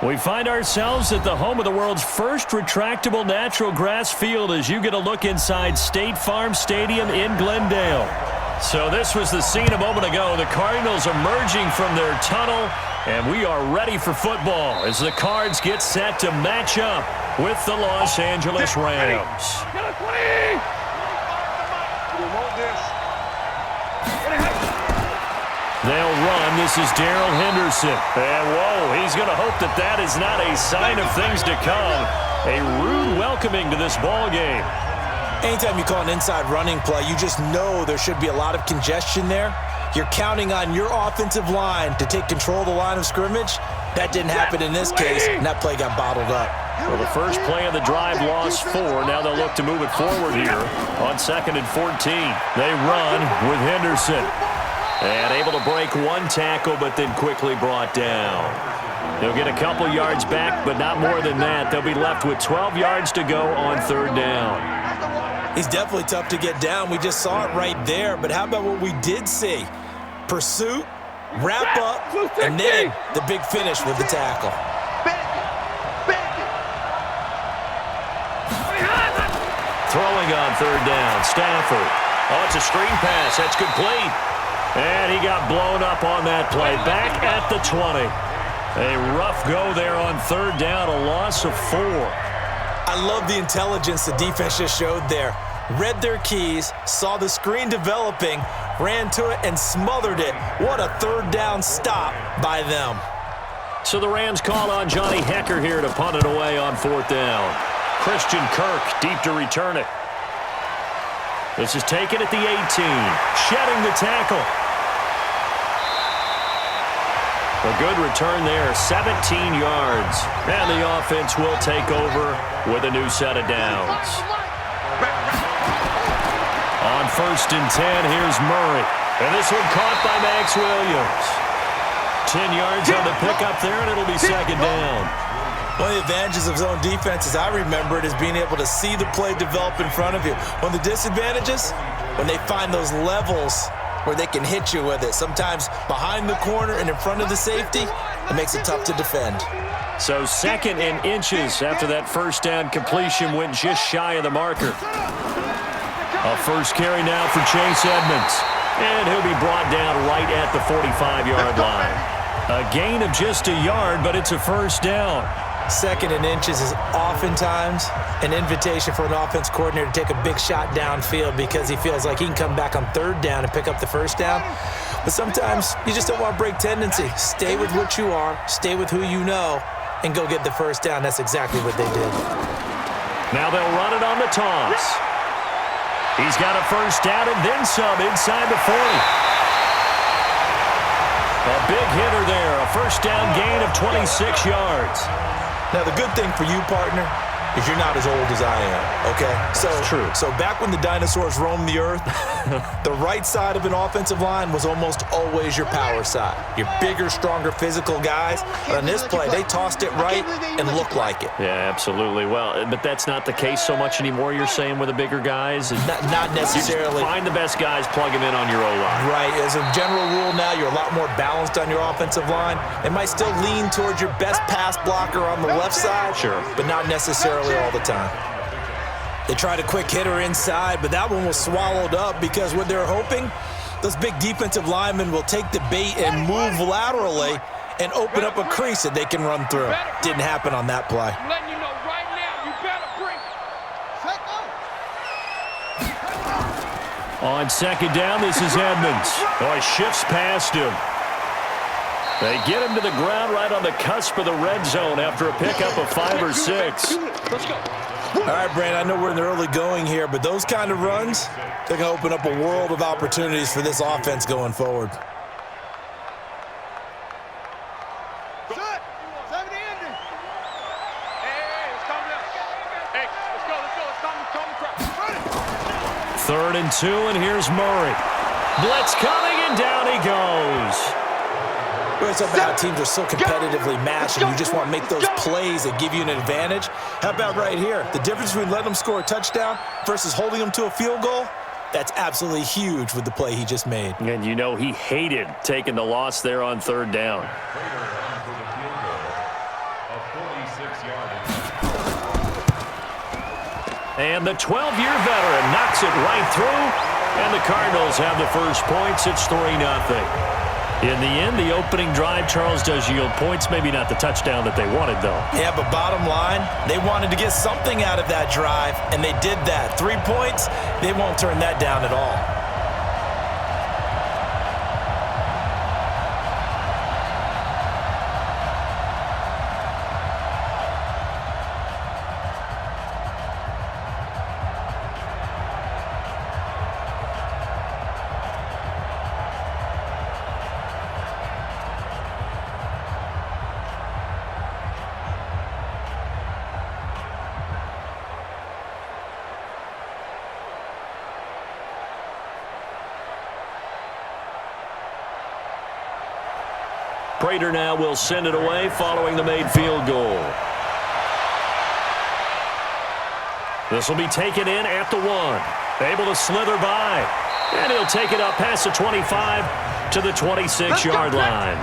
We find ourselves at the home of the world's first retractable natural grass field as you get a look inside State Farm Stadium in Glendale. So this was the scene a moment ago. The Cardinals emerging from their tunnel, and we are ready for football as the Cards get set to match up with the Los Angeles Rams. They'll run. This is Darrell Henderson. And, whoa, he's going to hope that that is not a sign of things to come. A rude welcoming to this ball game. Anytime you call an inside running play, you just know there should be a lot of congestion there. You're counting on your offensive line to take control of the line of scrimmage. That didn't happen in this case, and that play got bottled up. Well, the first play of the drive lost 4. Now they'll look to move it forward here on 2nd and 14. They run with Henderson. And able to break one tackle, but then quickly brought down. They'll get a couple yards back, but not more than that. They'll be left with 12 yards to go on 3rd down. He's definitely tough to get down. We just saw it right there. But how about what we did see? Pursuit, wrap up, and then the big finish with the tackle. Throwing on 3rd down, Stafford. Oh, it's a screen pass. That's complete. And he got blown up on that play. Back at the 20. A rough go there on 3rd down, a loss of 4. I love the intelligence the defense just showed there. Read their keys, saw the screen developing, ran to it, and smothered it. What a 3rd down stop by them. So the Rams call on Johnny Hecker here to punt it away on 4th down. Christian Kirk deep to return it. This is taken at the 18. Shedding the tackle. A good return there, 17 yards. And the offense will take over with a new set of downs. On 1st and 10, here's Murray. And this one caught by Max Williams. 10 yards on the pickup there, and it'll be 2nd down. One of the advantages of zone defense, as I remember it, is being able to see the play develop in front of you. One of the disadvantages, when they find those levels where they can hit you with it. Sometimes behind the corner and in front of the safety, it makes it tough to defend. So 2nd and inches after that 1st down completion went just shy of the marker. A first carry now for Chase Edmonds. And he'll be brought down right at the 45-yard line. A gain of just a yard, but it's a 1st down. 2nd and inches is oftentimes an invitation for an offense coordinator to take a big shot downfield because he feels like he can come back on 3rd down and pick up the 1st down. But sometimes you just don't want to break tendency. Stay with what you are, stay with who you know, and go get the 1st down. That's exactly what they did. Now they'll run it on the toss. He's got a 1st down and then some inside the 40. A big hitter there, a 1st down gain of 26 yards. Now, the good thing for you, partner, is you're not as old as I am, okay? So, true. So back when the dinosaurs roamed the earth, the right side of an offensive line was almost always your power side. Your bigger, stronger, physical guys. But on this play, they tossed it right and looked like it. Yeah, absolutely. Well, but that's not the case so much anymore, you're saying, with the bigger guys? Not necessarily. You find the best guys, plug them in on your O-line. Right. As a general rule now, you're a lot more balanced on your offensive line. It might still lean towards your best pass blocker on the left side, sure, but not necessarily all the time. They tried a quick hitter inside, but that one was swallowed up because what they're hoping, those big defensive linemen will take the bait and move laterally and open up a crease that they can run through. Didn't happen on that play. I'm letting you know right now, you better bring On 2nd down, this is Edmonds. Oh, he shifts past him. They get him to the ground right on the cusp of the red zone after a pickup of 5 or 6. Let's go. All right, Brandon, I know we're in the early going here, but those kind of runs, they're going to open up a world of opportunities for this offense going forward. Third and 2, and here's Murray. Blitz coming, and down he goes. It's about teams are so competitively matched, and you just want to make those plays that give you an advantage. How about right here? The difference between letting them score a touchdown versus holding them to a field goal, that's absolutely huge with the play he just made. And you know he hated taking the loss there on 3rd down. And the 12-year veteran knocks it right through. And the Cardinals have the first points. It's 3-0. In the end, the opening drive, Charles, does yield points. Maybe not the touchdown that they wanted, though. Yeah, but bottom line, they wanted to get something out of that drive, and they did that. 3 points, they won't turn that down at all. Prater now will send it away following the made field goal. This will be taken in at the 1. Able to slither by. And he'll take it up past the 25 to the 26-yard line.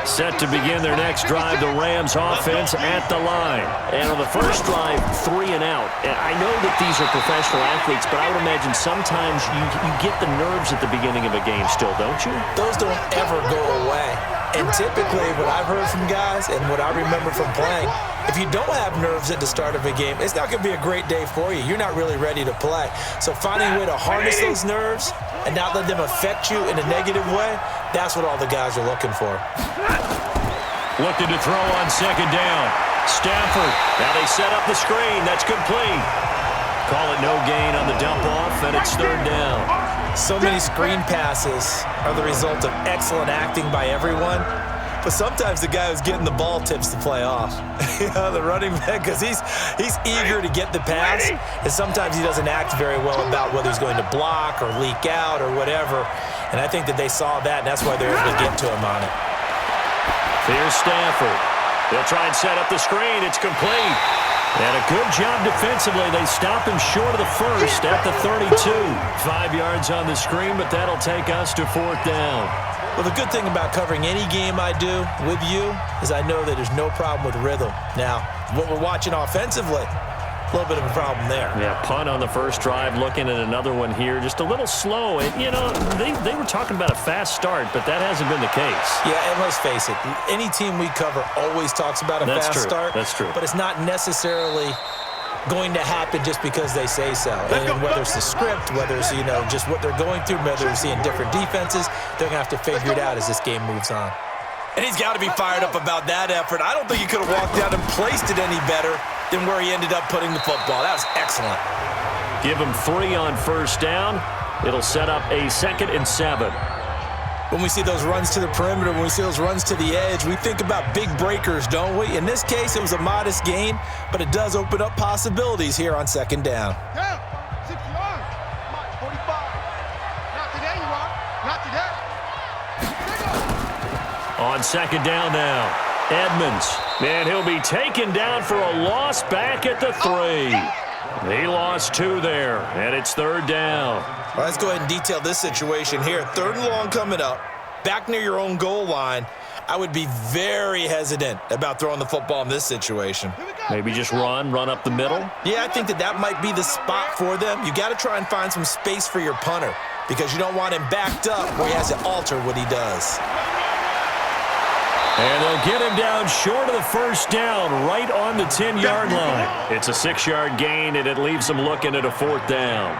Set to begin their next drive, the Rams offense at the line. And on the first drive, 3 and out. And I know that these are professional athletes, but I would imagine sometimes you get the nerves at the beginning of a game still, don't you? Those don't ever go away. And typically, what I've heard from guys and what I remember from playing, if you don't have nerves at the start of a game, it's not going to be a great day for you. You're not really ready to play. So finding a way to harness those nerves and not let them affect you in a negative way, that's what all the guys are looking for. Looking to throw on second down. Stafford. Now they set up the screen. That's complete. Call it no gain on the dump off, and it's 3rd down. So many screen passes are the result of excellent acting by everyone. But sometimes the guy who's getting the ball tips the play off. The running back, because he's eager to get the pass, and sometimes he doesn't act very well about whether he's going to block or leak out or whatever. And I think that they saw that, and that's why they're able to get to him on it. Here's Stafford. They'll try and set up the screen. It's complete. And a good job defensively. They stop him short of the first at the 32. 5 yards on the screen, but that'll take us to 4th down. Well, the good thing about covering any game I do with you is I know that there's no problem with rhythm. Now, what we're watching offensively, a little bit of a problem there. Yeah, punt on the first drive, looking at another one here. Just a little slow. And, you know, they were talking about a fast start, but that hasn't been the case. Yeah, and let's face it, any team we cover always talks about a fast start. That's true. But it's not necessarily going to happen just because they say so. And whether it's the script, whether it's, you know, just what they're going through, whether they're seeing different defenses, they're going to have to figure it out as this game moves on. And he's got to be fired up about that effort. I don't think he could have walked out and placed it any better than where he ended up putting the football. That was excellent. Give him 3 on first down. It'll set up a 2nd and 7. When we see those runs to the perimeter, when we see those runs to the edge, we think about big breakers, don't we? In this case, it was a modest gain, but it does open up possibilities here on 2nd down. Down. 60 yards. March 45. Not today, you are. Not today. On 2nd down now, Edmonds. And he'll be taken down for a loss back at the 3. He lost 2 there, and it's 3rd down. Well, let's go ahead and detail this situation here. 3rd and long coming up, back near your own goal line. I would be very hesitant about throwing the football in this situation. Maybe just run up the middle. Yeah, I think that might be the spot for them. You got to try and find some space for your punter because you don't want him backed up where he has to alter what he does. And they'll get him down short of the first down, right on the 10-yard line. It's a 6-yard gain, and it leaves them looking at a 4th down.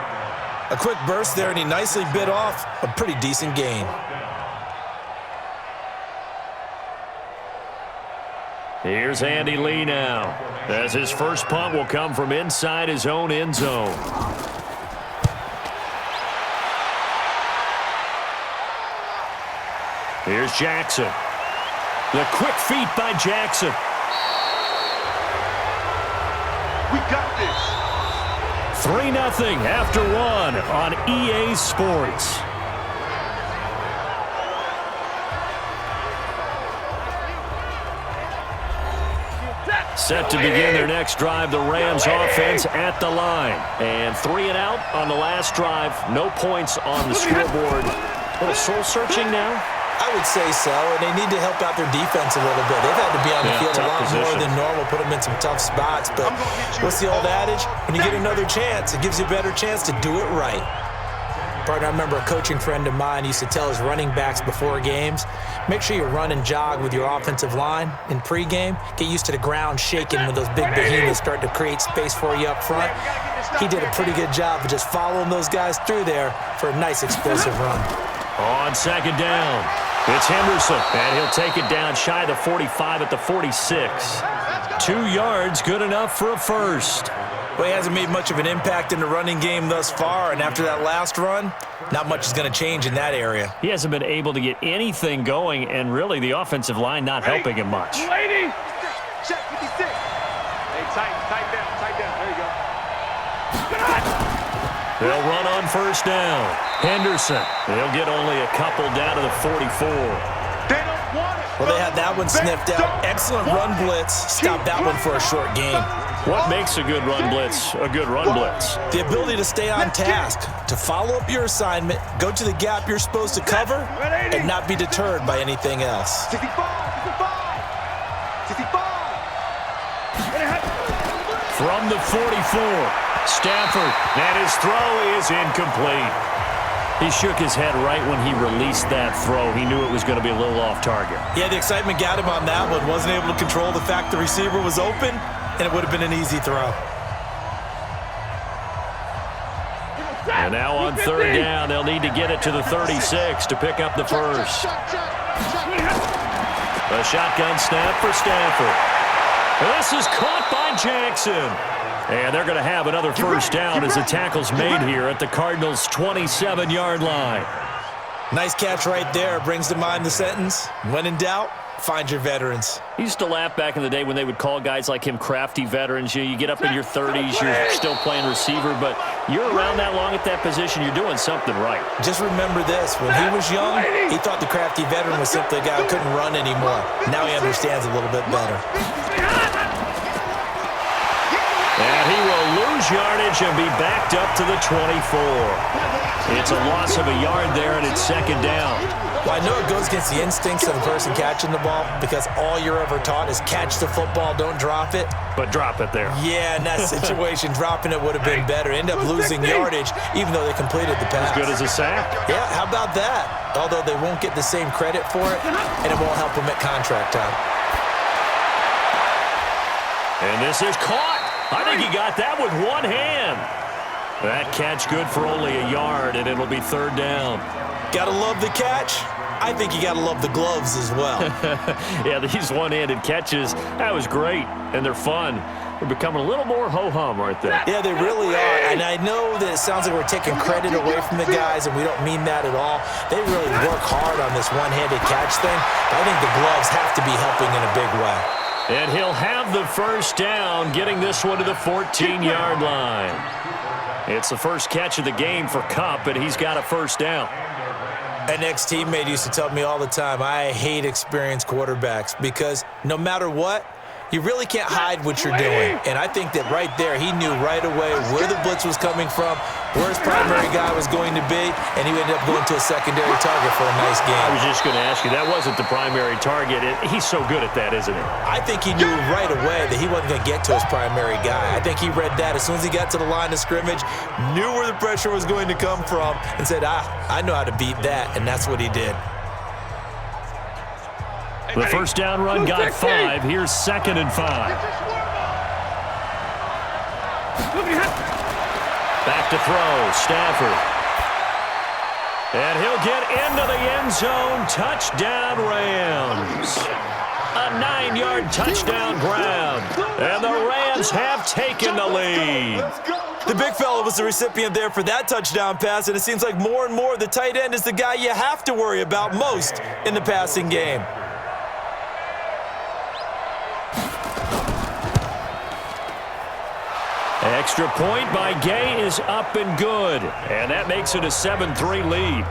A quick burst there, and he nicely bit off a pretty decent gain. Here's Andy Lee now, as his first punt will come from inside his own end zone. Here's Jackson. The quick feet by Jackson. We got this. 3-0 after 1 on EA Sports. Set to begin their next drive, the Rams offense at the line. And 3 and out on the last drive. No points on the scoreboard. A little soul-searching now. I would say so, and they need to help out their defense a little bit. They've had to be on the field a lot more than normal, put him in some tough spots. But what's the old adage? When you get another chance, it gives you a better chance to do it right. Partner, I remember a coaching friend of mine used to tell his running backs before games, make sure you run and jog with your offensive line in pregame. Get used to the ground shaking when those big behemoths start to create space for you up front. He did a pretty good job of just following those guys through there for a nice explosive run. On second down, it's Henderson, and he'll take it down shy of the 45 at the 46. 2 yards, good enough for a first. Well, he hasn't made much of an impact in the running game thus far, and after that last run, not much is going to change in that area. He hasn't been able to get anything going, and really the offensive line not helping him much. Lady! Check 56. Hey, tight down. There you go. They'll run on first down. Henderson, they'll get only a couple down to the 44. They don't want it. Well, they had that one sniffed out. Excellent run blitz. Stopped that one for a short gain. What makes a good run blitz a good run blitz? The ability to stay on task, to follow up your assignment, go to the gap you're supposed to cover, and not be deterred by anything else. 65. From the 44, Stafford, and his throw is incomplete. He shook his head right when he released that throw. He knew it was going to be a little off target. Yeah, the excitement got him on that one. Wasn't able to control the fact the receiver was open, and it would have been an easy throw. And now on third down, they'll need to get it to the 36 to pick up the first. A shotgun snap for Stafford. This is caught by Jackson. And they're going to have another first down as the tackle's made here at the Cardinals' 27-yard line. Nice catch right there. Brings to mind the sentence, when in doubt, find your veterans. I used to laugh back in the day when they would call guys like him crafty veterans. You get up in your 30s, you're still playing receiver, but you're around that long at that position, you're doing something right. Just remember this. When he was young, he thought the crafty veteran was simply a guy who couldn't run anymore. Now he understands a little bit better. And he will lose yardage and be backed up to the 24. It's a loss of a yard there, and it's second down. Well, I know it goes against the instincts of the person catching the ball because all you're ever taught is catch the football, don't drop it. But drop it there. Yeah, in that situation, dropping it would have been better. End up losing yardage, even though they completed the pass. As good as a sack. Yeah, how about that? Although they won't get the same credit for it, and it won't help them at contract time. And this is caught. I think he got that with one hand. That catch good for only a yard, and it'll be third down. Gotta love the catch. I think you gotta love the gloves as well. Yeah, these one-handed catches, that was great, and they're fun. They're becoming a little more ho-hum, aren't they? Yeah, they really are. And I know that it sounds like we're taking credit away from the guys, and we don't mean that at all. They really work hard on this one-handed catch thing. But I think the gloves have to be helping in a big way. And he'll have the first down, getting this one to the 14-yard line. It's the first catch of the game for Kupp, and he's got a first down. An ex-teammate used to tell me all the time, I hate experienced quarterbacks because no matter what, you really can't hide what you're doing. And I think that right there, he knew right away where the blitz was coming from, where his primary guy was going to be, and he ended up going to a secondary target for a nice game. I was just going to ask you, that wasn't the primary target. He's so good at that, isn't he? I think he knew right away that he wasn't going to get to his primary guy. I think he read that as soon as he got to the line of scrimmage, knew where the pressure was going to come from, and said, I know how to beat that, and that's what he did. The first down run got 5. Here's 2nd and 5. Back to throw, Stafford. And he'll get into the end zone. Touchdown, Rams. A 9-yard touchdown grab. And the Rams have taken the lead. The big fella was the recipient there for that touchdown pass, and it seems like more and more the tight end is the guy you have to worry about most in the passing game. Extra point by Gay is up and good. And that makes it a 7-3 lead.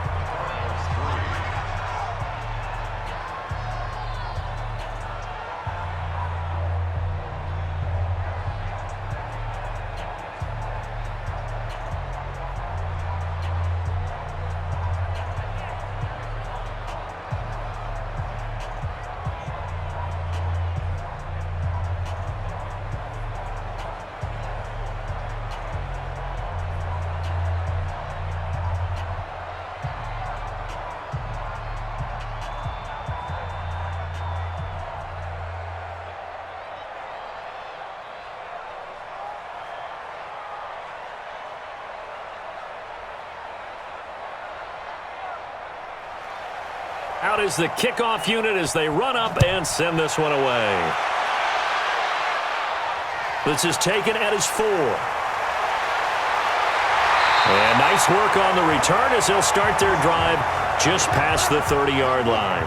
Out is the kickoff unit as they run up and send this one away. This is taken at his 4. And nice work on the return as they'll start their drive just past the 30-yard line.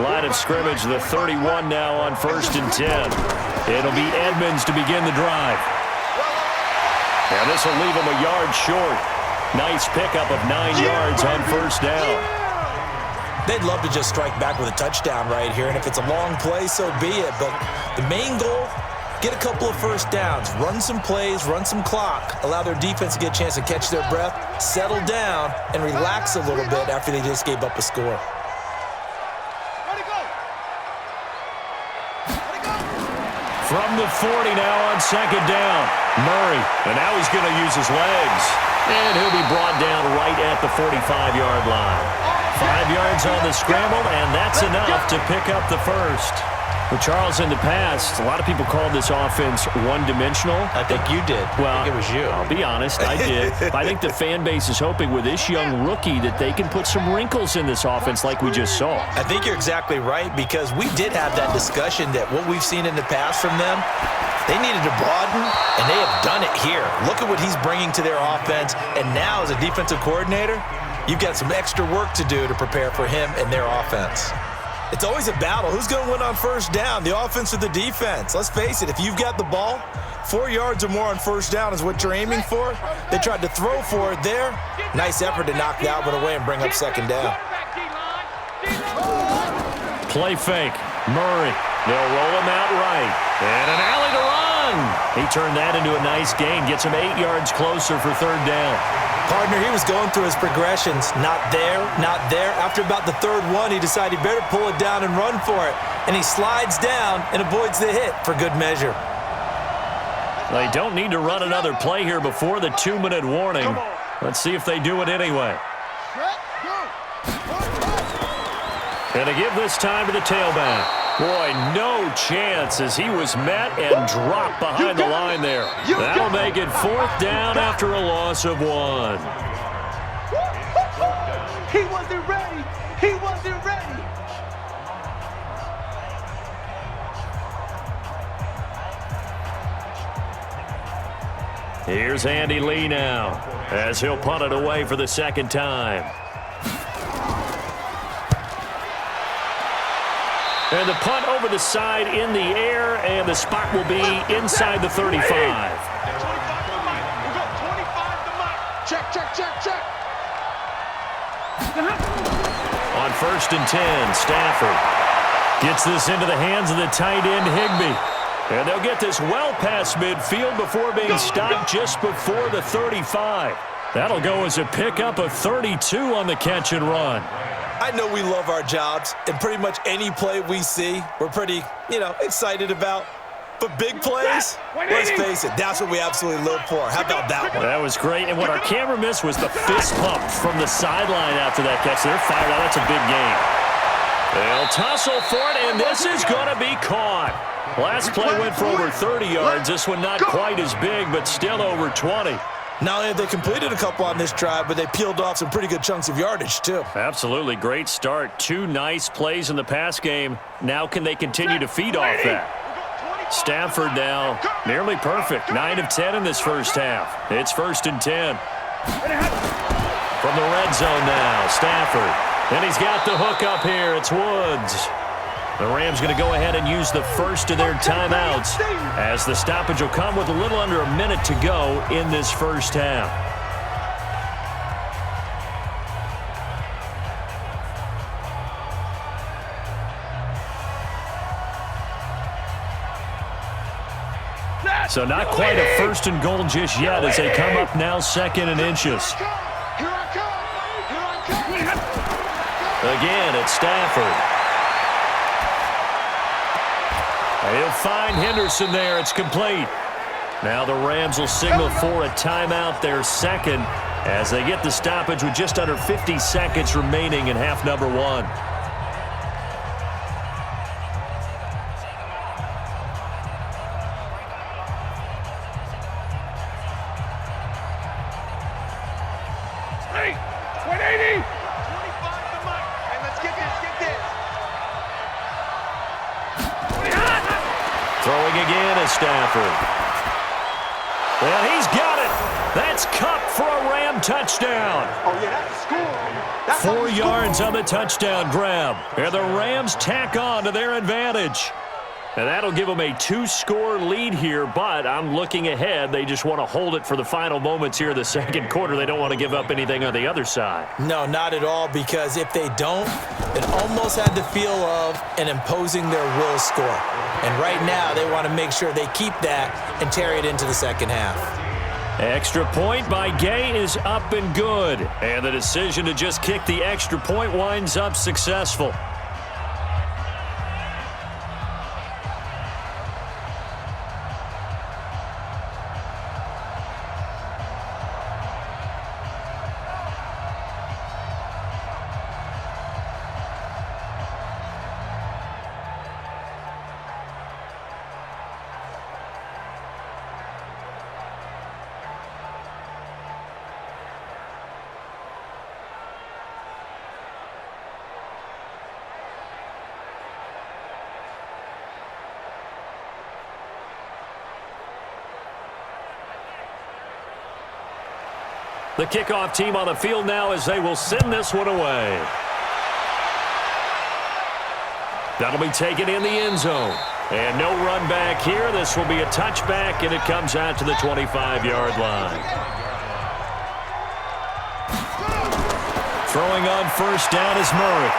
Line of scrimmage, the 31 now on 1st and 10. It'll be Edmonds to begin the drive. And this will leave him a yard short. Nice pickup of 9 yards on 1st down. They'd love to just strike back with a touchdown right here, and if it's a long play, so be it. But the main goal, get a couple of 1st downs, run some plays, run some clock, allow their defense to get a chance to catch their breath, settle down, and relax a little bit after they just gave up a score. From the 40 now on 2nd down. Murray, and now he's going to use his legs. And he'll be brought down right at the 45-yard line. 5 yards on the scramble, and that's enough to pick up the first. Well, Charles, in the past, a lot of people called this offense one-dimensional. I think you did. Well, I think it was you. I'll be honest, I did. I think the fan base is hoping with this young rookie that they can put some wrinkles in this offense like we just saw. I think you're exactly right, because we did have that discussion that what we've seen in the past from them, they needed to broaden, and they have done it here. Look at what he's bringing to their offense, and now as a defensive coordinator, you've got some extra work to do to prepare for him and their offense. It's always a battle. Who's going to win on 1st down, the offense or the defense? Let's face it, if you've got the ball, 4 yards or more on 1st down is what you're aiming for. They tried to throw for it there. Nice effort to knock that one away and bring up 2nd down. Play fake. Murray. They'll roll him out right. And an alley to run. He turned that into a nice gain. Gets him 8 yards closer for 3rd down. Partner, he was going through his progressions. Not there, not there. After about the 3rd one, he decided he better pull it down and run for it. And he slides down and avoids the hit for good measure. They don't need to run another play here before the 2-minute warning. Let's see if they do it anyway. And to give this time to the tailback. Boy, no chance as he was met and dropped behind the line there. That'll make it 4th down after a loss of 1. He wasn't ready. He wasn't ready. Here's Andy Lee now as he'll punt it away for the 2nd time. And the punt over the side in the air, and the spot will be inside the 35. 25 to the mark. We'll go 25 to mark. Check, check, check, check. On 1st and 10, Stafford gets this into the hands of the tight end, Higbee. And they'll get this well past midfield before being stopped just before the 35. That'll go as a pickup of 32 on the catch and run. I know we love our jobs, and pretty much any play we see, we're pretty, excited about. But big plays, let's face it, that's what we absolutely live for. How about that one? That was great, and what our camera missed was the fist pump from the sideline after that catch. They're fired out. That's a big game. They'll tussle for it, and this is going to be caught. Last play went for over 30 yards. This one not quite as big, but still over 20. Not only have they completed a couple on this drive, but they peeled off some pretty good chunks of yardage, too. Absolutely. Great start. 2 nice plays in the pass game. Now can they continue to feed off that? Stafford now nearly perfect. 9 of 10 in this first half. It's 1st and 10. From the red zone now, Stafford. And he's got the hook up here. It's Woods. The Rams going to go ahead and use the first of their timeouts as the stoppage will come with a little under a minute to go in this first half. So not quite a 1st and goal just yet as they come up now 2nd and inches. Again, it's Stafford. He'll find Henderson there. It's complete. Now the Rams will signal for a timeout, their 2nd, as they get the stoppage with just under 50 seconds remaining in half number 1. Hey, 180. 25 to mark. And let's get this. Throwing again is Stafford. Well, he's got it. That's Cup for a Ram touchdown. Oh, yeah, that's a score. That's 4 yards on the touchdown grab. And the Rams tack on to their advantage. And that'll give them a 2-score lead here, but I'm looking ahead. They just want to hold it for the final moments here in the second quarter. They don't want to give up anything on the other side. No, not at all, because if they don't, it almost had the feel of an imposing their will score. And right now, they want to make sure they keep that and carry it into the second half. Extra point by Gay is up and good. And the decision to just kick the extra point winds up successful. The kickoff team on the field now as they will send this one away. That'll be taken in the end zone. And no run back here. This will be a touchback, and it comes out to the 25-yard line. Throwing on first down is Murray.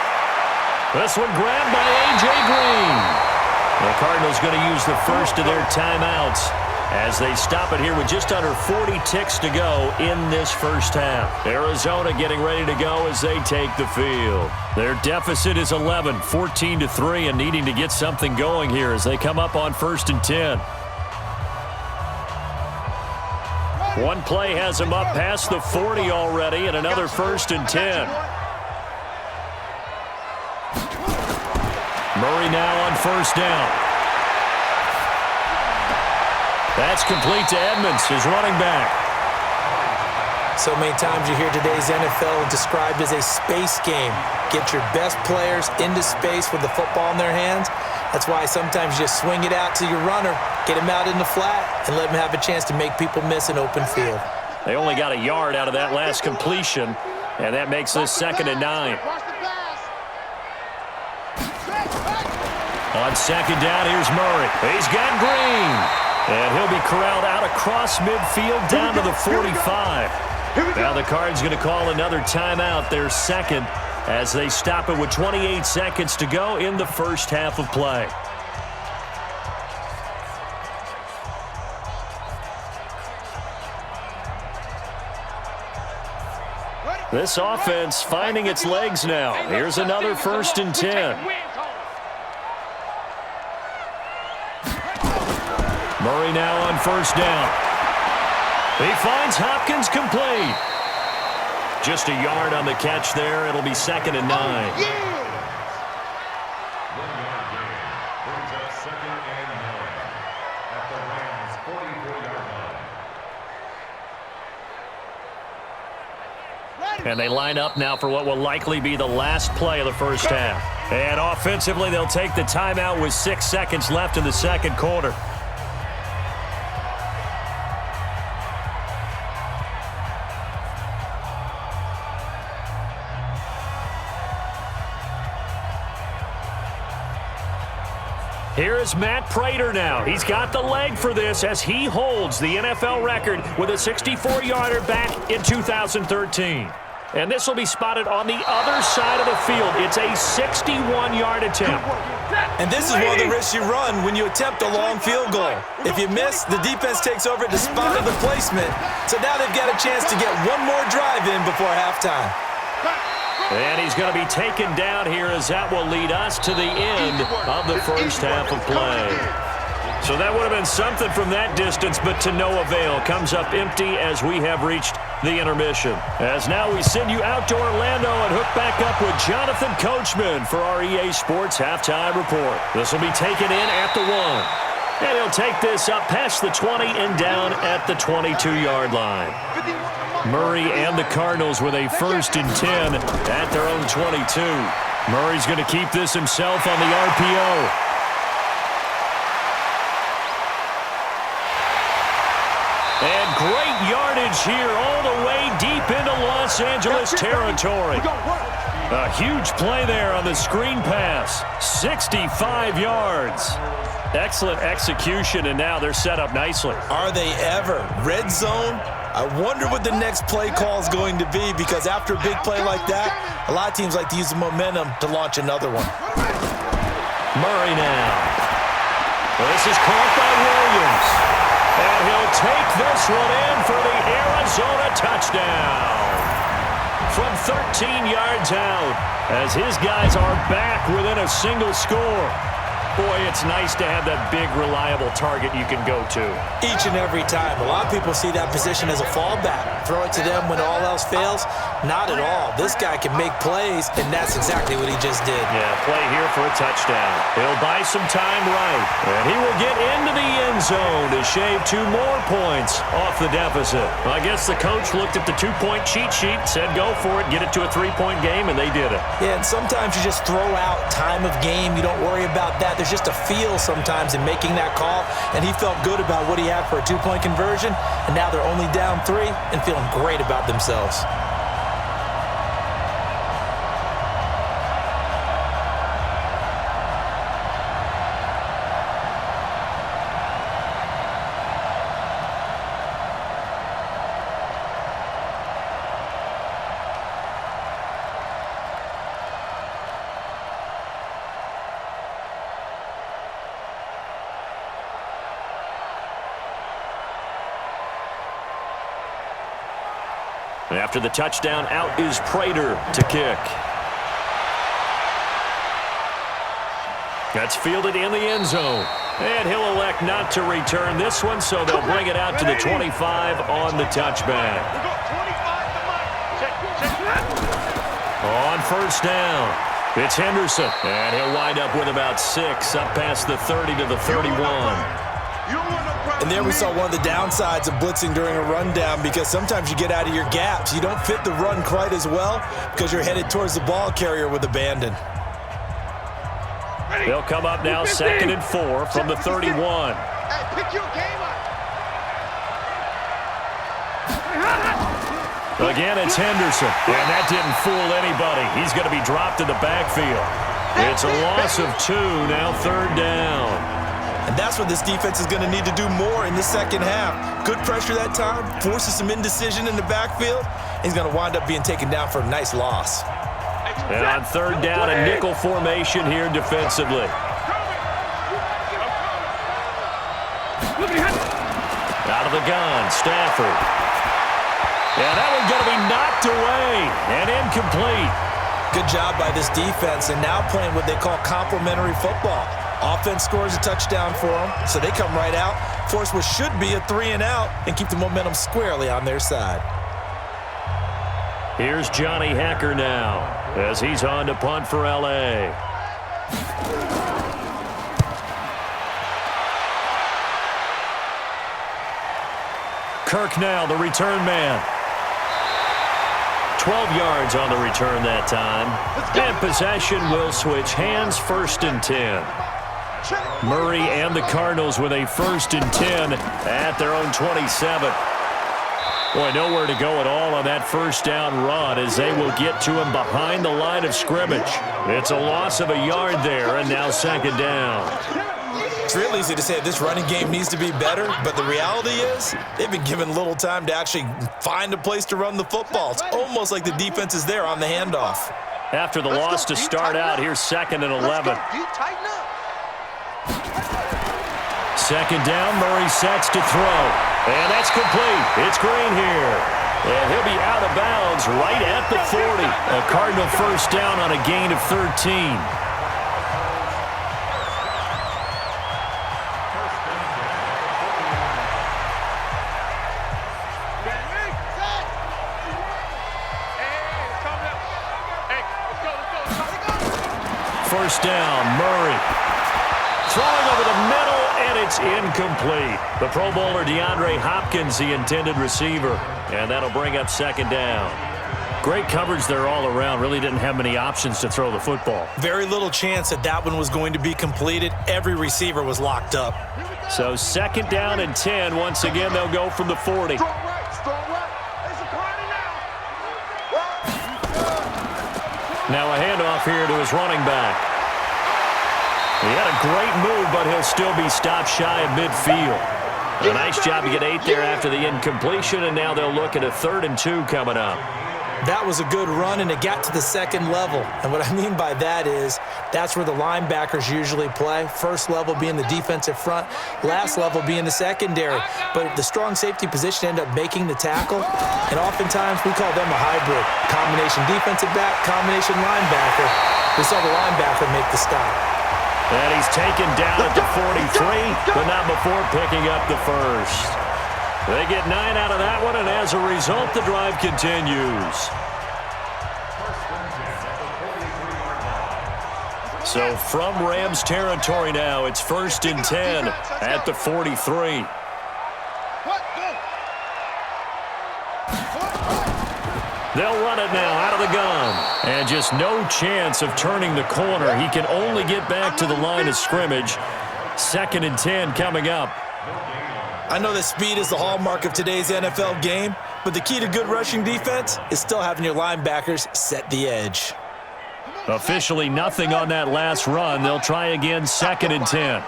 This one grabbed by A.J. Green. The Cardinals going to use the first of their timeouts as they stop it here with just under 40 ticks to go in this first half. Arizona getting ready to go as they take the field. Their deficit is 11, 14-3, and needing to get something going here as they come up on 1st and 10. One play has them up past the 40 already, and another 1st and 10. Murray now on first down. That's complete to Edmonds, his running back. So many times you hear today's NFL described as a space game. Get your best players into space with the football in their hands. That's why sometimes you just swing it out to your runner, get him out in the flat, and let him have a chance to make people miss an open field. They only got a yard out of that last completion, and that makes this 2nd and 9. On 2nd down, here's Murray. He's got Green. And he'll be corralled out across midfield down to the 45. Now the Cards going to call another timeout, their second, as they stop it with 28 seconds to go in the first half of play. This offense finding its legs now. Here's another 1st and 10. Murray now on first down. He finds Hopkins complete. Just a yard on the catch there. It'll be 2nd and 9. And they line up now for what will likely be the last play of the first half. And offensively, they'll take the timeout with 6 seconds left in the second quarter. Here is Matt Prater now. He's got the leg for this as he holds the NFL record with a 64-yarder back in 2013. And this will be spotted on the other side of the field. It's a 61-yard attempt. And this is one of the risks you run when you attempt a long field goal. If you miss, the defense takes over at the spot of the placement. So now they've got a chance to get one more drive in before halftime. And he's going to be taken down here as that will lead us to the end of the first half of play. So that would have been something from that distance, but to no avail. Comes up empty as we have reached the intermission. As now we send you out to Orlando and hook back up with Jonathan Coachman for our EA Sports Halftime Report. This will be taken in at the 1. And he'll take this up past the 20 and down at the 22-yard line. Murray and the Cardinals with a 1st and 10 at their own 22. Murray's going to keep this himself on the RPO. moves here all the way deep into Los Angeles territory. A huge play there on the screen pass. 65 yards. Excellent execution, and now they're set up nicely. Are they ever? Red zone? I wonder what the next play call is going to be, because after a big play like that, a lot of teams like to use the momentum to launch another one. Murray now. This is caught by Williams. And he'll take this one in for the Arizona touchdown. From 13 yards out, as his guys are back within a single score. Boy, it's nice to have that big, reliable target you can go to. Each and every time. A lot of people see that position as a fallback. Throw it to them when all else fails. Not at all. This guy can make plays, and that's exactly what he just did. Yeah, play here for a touchdown. He'll buy some time right, and he will get into the end zone to shave 2 more points off the deficit. I guess the coach looked at the 2-point cheat sheet, said go for it, get it to a 3-point game, and they did it. Yeah, and sometimes you just throw out time of game. You don't worry about that. There's just a feel sometimes in making that call, and he felt good about what he had for a 2-point conversion, and now they're only down 3 and feeling great about themselves. After the touchdown, out is Prater to kick. That's fielded in the end zone. And he'll elect not to return this one, so they'll bring it out to the 25 on the touchback. On first down, it's Henderson. And he'll wind up with about 6, up past the 30 to the 31. And there we saw one of the downsides of blitzing during a rundown, because sometimes you get out of your gaps. You don't fit the run quite as well because you're headed towards the ball carrier with abandon. They'll come up now 2nd and 4 from the 31. Hey, pick your game up. Again, it's Henderson. And that didn't fool anybody. He's going to be dropped in the backfield. It's a loss of 2, now 3rd down. And that's what this defense is going to need to do more in the second half. Good pressure that time, forces some indecision in the backfield. He's going to wind up being taken down for a nice loss. And on 3rd down, a nickel formation here defensively. Out of the gun, Stafford. Yeah, that one's going to be knocked away and incomplete. Good job by this defense, and now playing what they call complementary football. Offense scores a touchdown for them, so they come right out, force what should be a 3-and-out, and keep the momentum squarely on their side. Here's Johnny Hacker now, as he's on to punt for L.A. Kirk now, the return man. 12 yards on the return that time. And possession will switch hands, 1st and 10. Murray and the Cardinals with a 1st and 10 at their own 27. Boy, nowhere to go at all on that 1st down run, as they will get to him behind the line of scrimmage. It's a loss of a yard there, and now 2nd down. It's real easy to say this running game needs to be better, but the reality is they've been given little time to actually find a place to run the football. It's almost like the defense is there on the handoff. After the loss to start out, here's 2nd and 11. 2nd down, Murray sets to throw. And that's complete. It's Green here. And he'll be out of bounds right at the 40. A Cardinal 1st down on a gain of 13. First down, Murray. Throwing over the middle, and it's incomplete. The Pro Bowler DeAndre Hopkins, the intended receiver. And that'll bring up 2nd down. Great coverage there all around. Really didn't have many options to throw the football. Very little chance that that one was going to be completed. Every receiver was locked up. So 2nd down and 10. Once again, they'll go from the 40. Strong right, strong right. Now a handoff here to his running back. He had a great move, but he'll still be stopped shy of midfield. A nice job to get 8 there after the incompletion, and now they'll look at a 3rd and 2 coming up. That was a good run, and it got to the second level. And what I mean by that is that's where the linebackers usually play. First level being the defensive front, last level being the secondary. But the strong safety position ended up making the tackle, and oftentimes we call them a hybrid. Combination defensive back, combination linebacker. We saw the linebacker make the stop. And he's taken down at the 43, but not before picking up the first. They get 9 out of that one, and as a result, the drive continues. So from Rams territory now, it's 1st and 10 at the 43. They'll run it now out of the gun. And just no chance of turning the corner. He can only get back to the line of scrimmage. 2nd and 10 coming up. I know that speed is the hallmark of today's NFL game, but the key to good rushing defense is still having your linebackers set the edge. Officially nothing on that last run. They'll try again, 2nd and 10.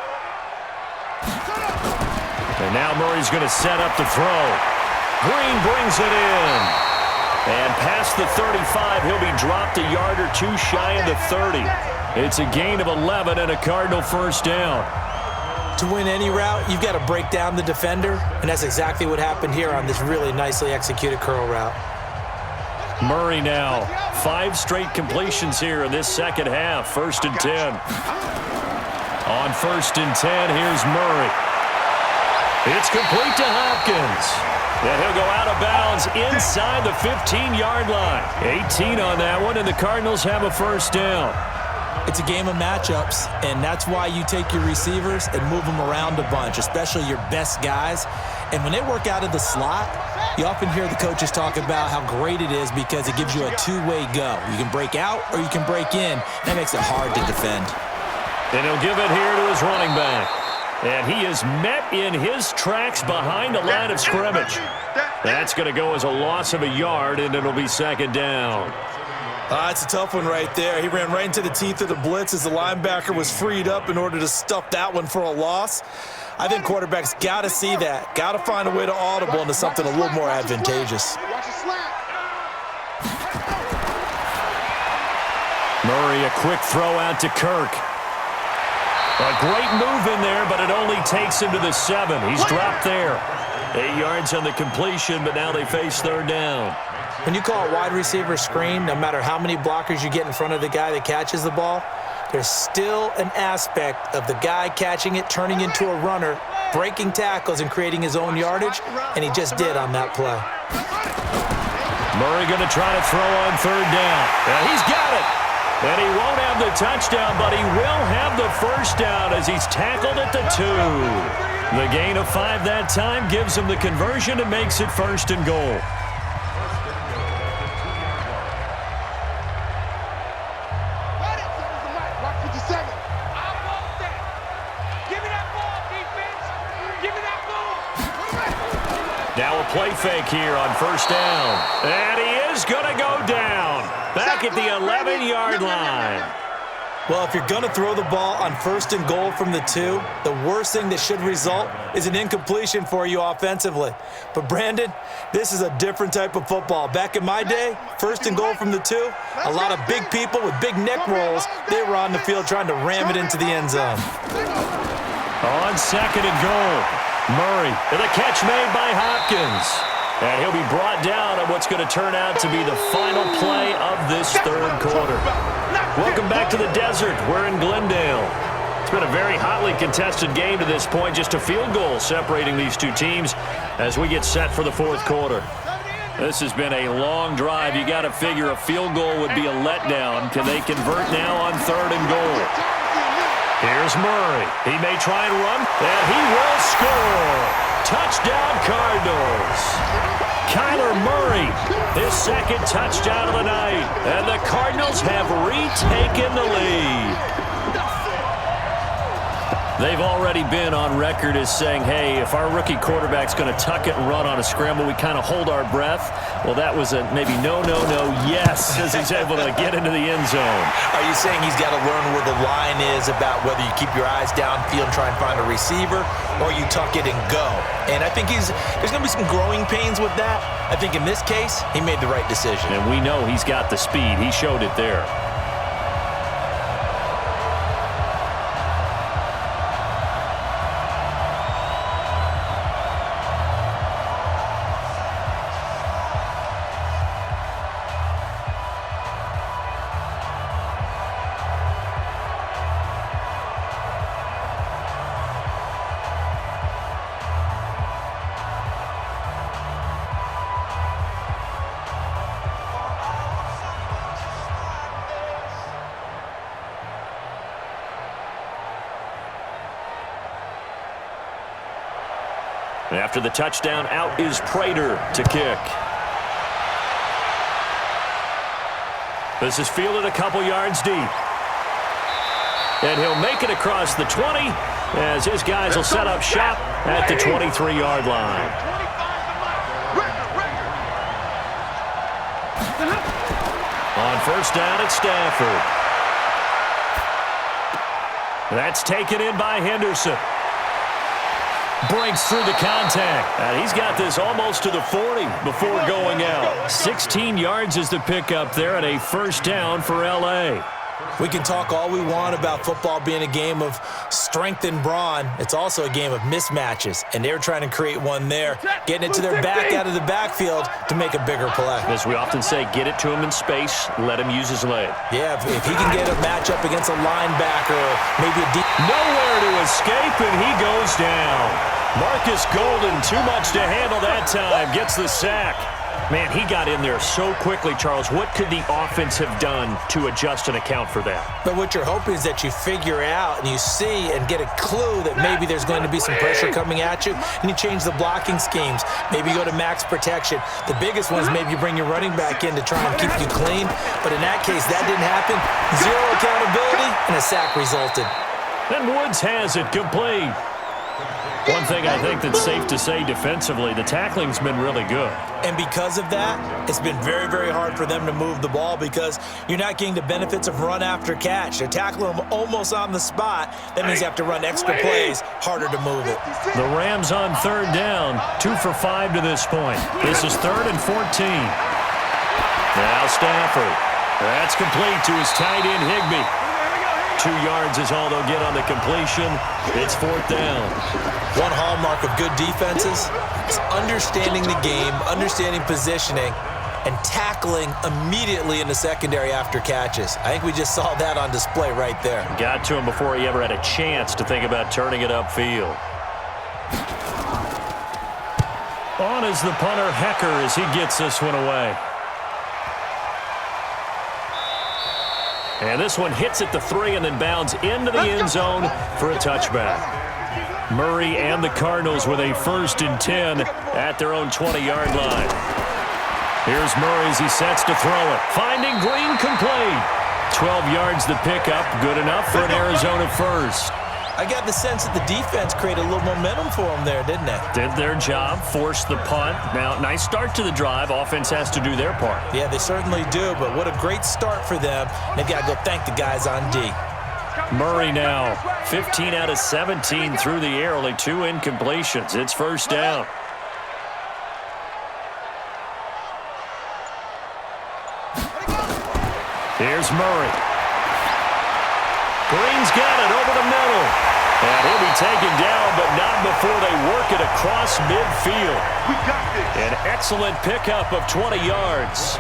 And now Murray's going to set up the throw. Green brings it in. And past the 35, he'll be dropped a yard or 2 shy of the 30. It's a gain of 11 and a Cardinal first down. To win any route, you've got to break down the defender, and that's exactly what happened here on this really nicely executed curl route. Murray now, 5 straight completions here in this second half. 1st and 10. On 1st and 10, here's Murray. It's complete to Hopkins. And he'll go out of bounds inside the 15-yard line. 18 on that one, and the Cardinals have a first down. It's a game of matchups, and that's why you take your receivers and move them around a bunch, especially your best guys. And when they work out of the slot, you often hear the coaches talk about how great it is because it gives you a two-way go. You can break out or you can break in. That makes it hard to defend. And he'll give it here to his running back. And he is met in his tracks behind the line of scrimmage. That's going to go as a loss of a yard, and it'll be 2nd down. It's a tough one right there. He ran right into the teeth of the blitz as the linebacker was freed up in order to stuff that one for a loss. I think quarterbacks got to see that. Got to find a way to audible into something a little more advantageous. Murray, a quick throw out to Kirk. A great move in there, but it only takes him to the 7. He's dropped there. 8 yards on the completion, but now they face 3rd down. When you call a wide receiver screen, no matter how many blockers you get in front of the guy that catches the ball, there's still an aspect of the guy catching it, turning into a runner, breaking tackles and creating his own yardage, and he just did on that play. Murray going to try to throw on 3rd down. And he's got it. And he won't have the touchdown, but he will have the first down as he's tackled at the 2. The gain of 5 that time gives him the conversion and makes it 1st and goal. Now a play fake here on 1st down. And he is going to go down. Back at the 11-yard line. Well, if you're going to throw the ball on 1st and goal from the 2, the worst thing that should result is an incompletion for you offensively. But, Brandon, this is a different type of football. Back in my day, 1st and goal from the 2, a lot of big people with big neck rolls, they were on the field trying to ram it into the end zone. On 2nd and goal, Murray with a catch made by Hopkins. And he'll be brought down on what's going to turn out to be the final play of this 3rd quarter. Welcome back to the desert. We're in Glendale. It's been a very hotly contested game to this point. Just a field goal separating these two teams as we get set for the 4th quarter. This has been a long drive. You got to figure a field goal would be a letdown. Can they convert now on 3rd and goal? Here's Murray. He may try and run, and he will score. Touchdown, Cardinals. Kyler Murray, his 2nd touchdown of the night. And the Cardinals have retaken the lead. They've already been on record as saying, hey, if our rookie quarterback's going to tuck it and run on a scramble, we kind of hold our breath. Well, that was a maybe no, yes, as he's able to get into the end zone. Are you saying he's got to learn where the line is about whether you keep your eyes downfield and try and find a receiver, or you tuck it and go? And I think there's going to be some growing pains with that. I think in this case, he made the right decision. And we know he's got the speed. He showed it there. After the touchdown, out is Prater to kick. This is fielded a couple yards deep. And he'll make it across the 20 as his guys will set up shop at the 23-yard line. On first down, it's Stafford. That's taken in by Henderson. Breaks through the contact. And he's got this almost to the 40 before going out. 16 yards is the pickup there and a first down for L.A. We can talk all we want about football being a game of strength and brawn. It's also a game of mismatches, and they're trying to create one there, getting it to their back out of the backfield to make a bigger play. As we often say, get it to him in space, let him use his leg. Yeah, if he can get a matchup against a linebacker, maybe a deep... Nowhere to escape, and he goes down. Marcus Golden, too much to handle that time, gets the sack. Man, he got in there so quickly, Charles. What could the offense have done to adjust and account for that? But what you're hoping is that you figure out and you see and get a clue that maybe there's going to be some pressure coming at you, and you change the blocking schemes. Maybe you go to max protection. The biggest one is maybe you bring your running back in to try and keep you clean. But in that case, that didn't happen. Zero accountability, and a sack resulted. And Woods has it complete. One thing I think that's safe to say defensively, the tackling's been really good. And because of that, it's been very, very hard for them to move the ball because you're not getting the benefits of run after catch. They're tackling them almost on the spot. That means you have to run extra plays, harder to move it. The Rams on third down, 2 for 5 to this point. This is 3rd and 14. Now Stafford. That's complete to his tight end, Higbee. 2 yards is all they'll get on the completion. It's 4th down. One hallmark of good defenses is understanding the game, understanding positioning, and tackling immediately in the secondary after catches. I think we just saw that on display right there. Got to him before he ever had a chance to think about turning it upfield. On is the punter, Hecker, as he gets this one away. And this one hits at the 3 and then bounds into the end zone for a touchback. Murray and the Cardinals with a 1st and 10 at their own 20-yard line. Here's Murray as he sets to throw it. Finding Green complete. 12 yards the pickup. Good enough for an Arizona first. I got the sense that the defense created a little momentum for them there, didn't it? Did their job, forced the punt. Now, nice start to the drive. Offense has to do their part. Yeah, they certainly do, but what a great start for them. They've got to go thank the guys on D. Murray now, 15 out of 17 through the air, only 2 incompletions. It's 1st down. Here's Murray. Green's got it over the middle. And he'll be taken down, but not before they work it across midfield. We got this. An excellent pickup of 20 yards.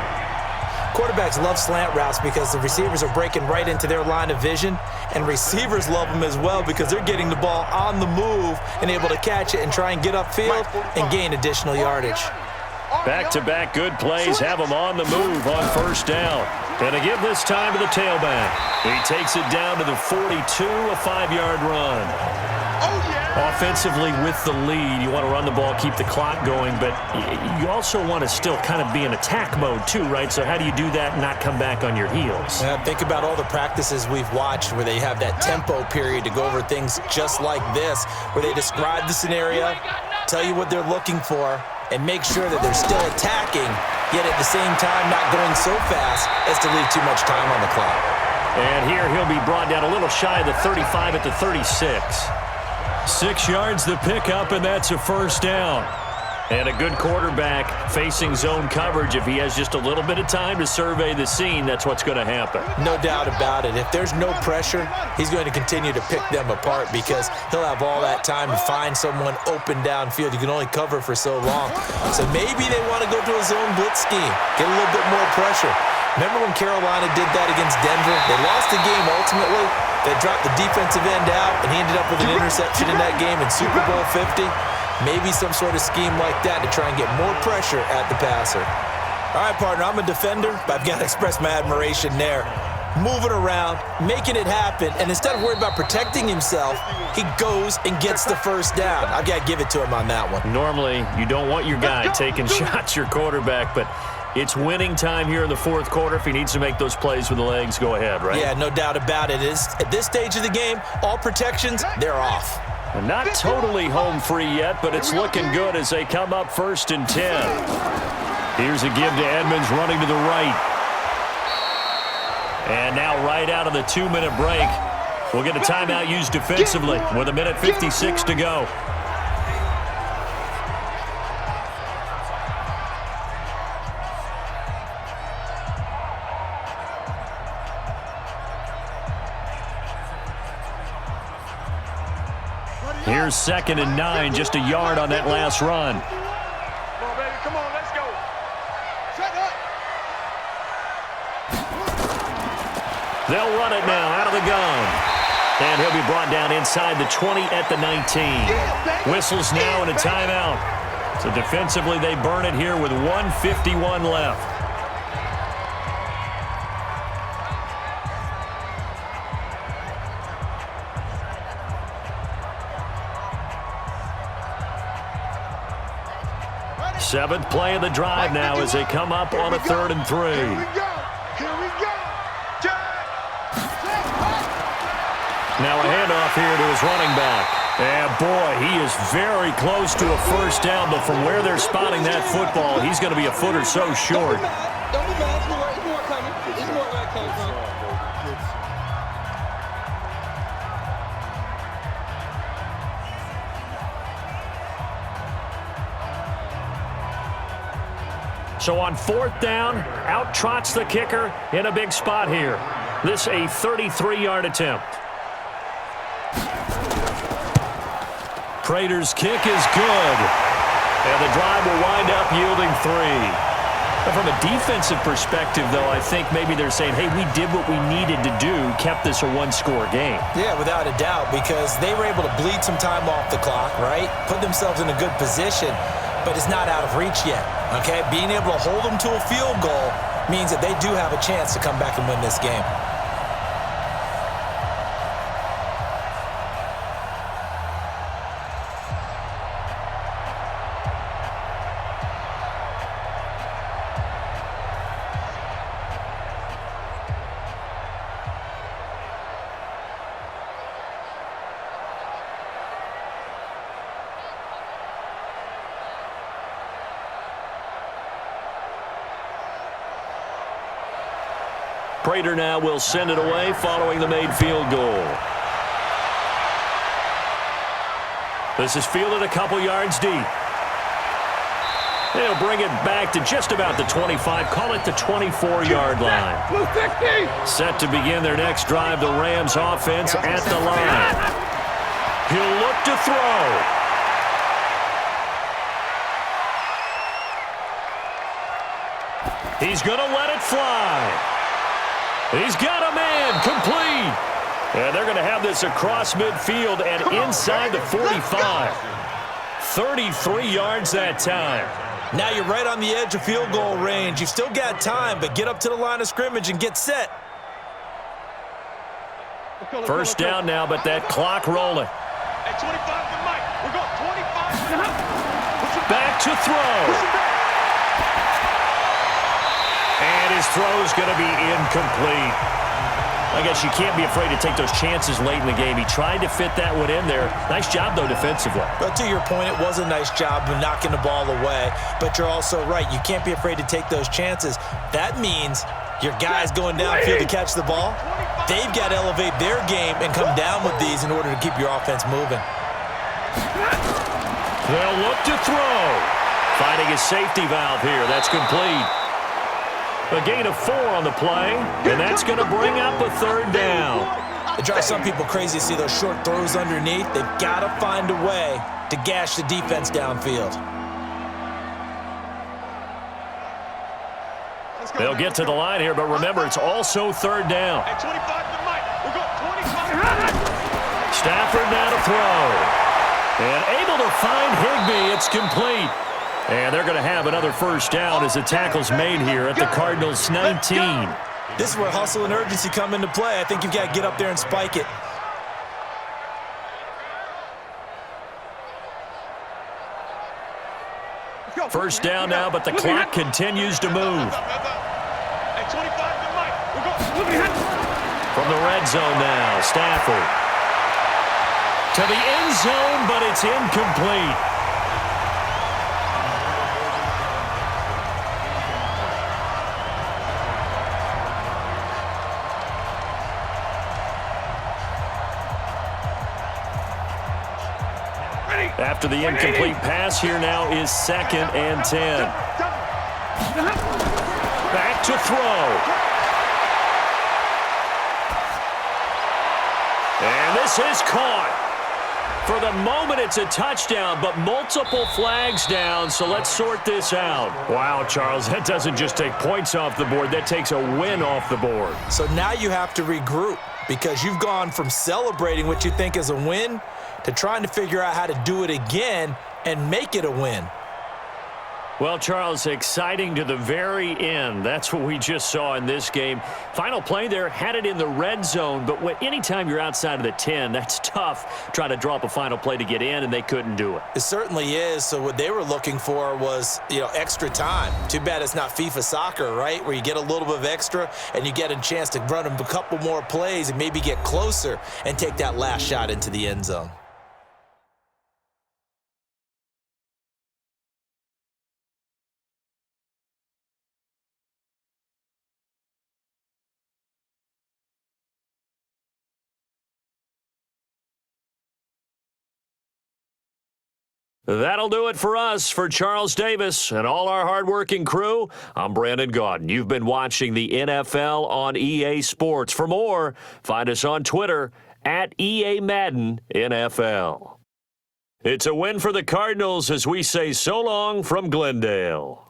Quarterbacks love slant routes because the receivers are breaking right into their line of vision, and receivers love them as well because they're getting the ball on the move and able to catch it and try and get upfield and gain additional yardage. Back-to-back good plays have him on the move on 1st down. And to give this time to the tailback. He takes it down to the 42, a 5-yard run. Oh, yeah. Offensively with the lead, you want to run the ball, keep the clock going, but you also want to still kind of be in attack mode too, right? So how do you do that and not come back on your heels? Think about all the practices we've watched where they have that tempo period to go over things just like this, where they describe the scenario, tell you what they're looking for, and make sure that they're still attacking, yet at the same time not going so fast as to leave too much time on the clock. And here he'll be brought down a little shy of the 35 at the 36. 6 yards the pickup, and that's a first down. And a good quarterback facing zone coverage. If he has just a little bit of time to survey the scene, that's what's going to happen. No doubt about it. If there's no pressure, he's going to continue to pick them apart because he'll have all that time to find someone open downfield. You can only cover for so long. So maybe they want to go to a zone blitz scheme, get a little bit more pressure. Remember when Carolina did that against Denver? They lost the game ultimately. They dropped the defensive end out, and he ended up with an interception in that game in Super Bowl 50. Maybe some sort of scheme like that to try and get more pressure at the passer. All right, partner, I'm a defender, but I've got to express my admiration there. Moving around, making it happen, and instead of worrying about protecting himself, he goes and gets the first down. I've got to give it to him on that one. Normally, you don't want your guy taking shots, your quarterback, but it's winning time here in the fourth quarter. If he needs to make those plays with the legs, go ahead, right? Yeah, no doubt about it. At this stage of the game, all protections, they're off. Not totally home free yet, but it's looking good as they come up 1st and 10. Here's a give to Edmonds running to the right. And now right out of the 2-minute break, we'll get a timeout used defensively with 1:56 to go. Here's 2nd and 9, just a yard on that last run. Come on, baby. Come on, let's go. Shut up. They'll run it now out of the gun. And he'll be brought down inside the 20 at the 19. Whistles now and a timeout. So defensively, they burn it here with 1:51 left. Seventh play of the drive now as they come up on a 3rd and 3. Here we go. Here we go. Now a handoff here to his running back. And boy, he is very close to a first down, but from where they're spotting that football, he's going to be a foot or so short. Don't be mad. It's more coming. It's more where it came from. So on 4th down, out trots the kicker in a big spot here. This a 33-yard attempt. Prater's kick is good. And the drive will wind up yielding 3. But from a defensive perspective, though, I think maybe they're saying, hey, we did what we needed to do, kept this a one-score game. Yeah, without a doubt, because they were able to bleed some time off the clock, right? Put themselves in a good position, but it's not out of reach yet, okay? Being able to hold them to a field goal means that they do have a chance to come back and win this game. Prater now will send it away following the made field goal. This is fielded a couple yards deep. They'll bring it back to just about the 25, call it the 24-yard line. Set to begin their next drive, the Rams offense at the line. He'll look to throw. He's going to let it fly. He's got a man, complete. And they're going to have this across midfield and inside the 45. 33 yards that time. Now you're right on the edge of field goal range. You've still got time, but get up to the line of scrimmage and get set. First down now, but that clock rolling. Hey, 25 to Mike. to throw. And his throw's going to be incomplete. I guess you can't be afraid to take those chances late in the game. He tried to fit that one in there. Nice job, though, defensively. But to your point, it was a nice job of knocking the ball away. But you're also right. You can't be afraid to take those chances. That means your guys going downfield to catch the ball, they've got to elevate their game and come down with these in order to keep your offense moving. They'll look to throw. Finding a safety valve here. That's complete. A gain of 4 on the play, and that's going to bring up a third down. It drives some people crazy to see those short throws underneath. They've got to find a way to gash the defense downfield. They'll get to the line here, but remember, it's also third down. At 25 to Mike. We'll go 25. Stafford now to throw. And able to find Higbee. It's complete. And they're going to have another first down as the tackle's made here at the Cardinals' 19. This is where hustle and urgency come into play. I think you've got to get up there and spike it. First down now, but the clock continues to move. At 25 to Mike. We'll go. From the red zone now, Stafford. To the end zone, but it's incomplete. After the incomplete pass, here now is 2nd and 10. Back to throw. And this is caught. For the moment, it's a touchdown, but multiple flags down, so let's sort this out. Wow, Charles, that doesn't just take points off the board. That takes a win off the board. So now you have to regroup because you've gone from celebrating what you think is a win to trying to figure out how to do it again and make it a win. Well, Charles, exciting to the very end. That's what we just saw in this game. Final play there, had it in the red zone, but anytime you're outside of the 10, that's tough trying to drop a final play to get in, and they couldn't do it. It certainly is. So what they were looking for was, extra time. Too bad it's not FIFA soccer, right, where you get a little bit of extra and you get a chance to run a couple more plays and maybe get closer and take that last shot into the end zone. That'll do it for us. For Charles Davis and all our hardworking crew, I'm Brandon Gaudin. You've been watching the NFL on EA Sports. For more, find us on Twitter at EA Madden NFL. It's a win for the Cardinals as we say so long from Glendale.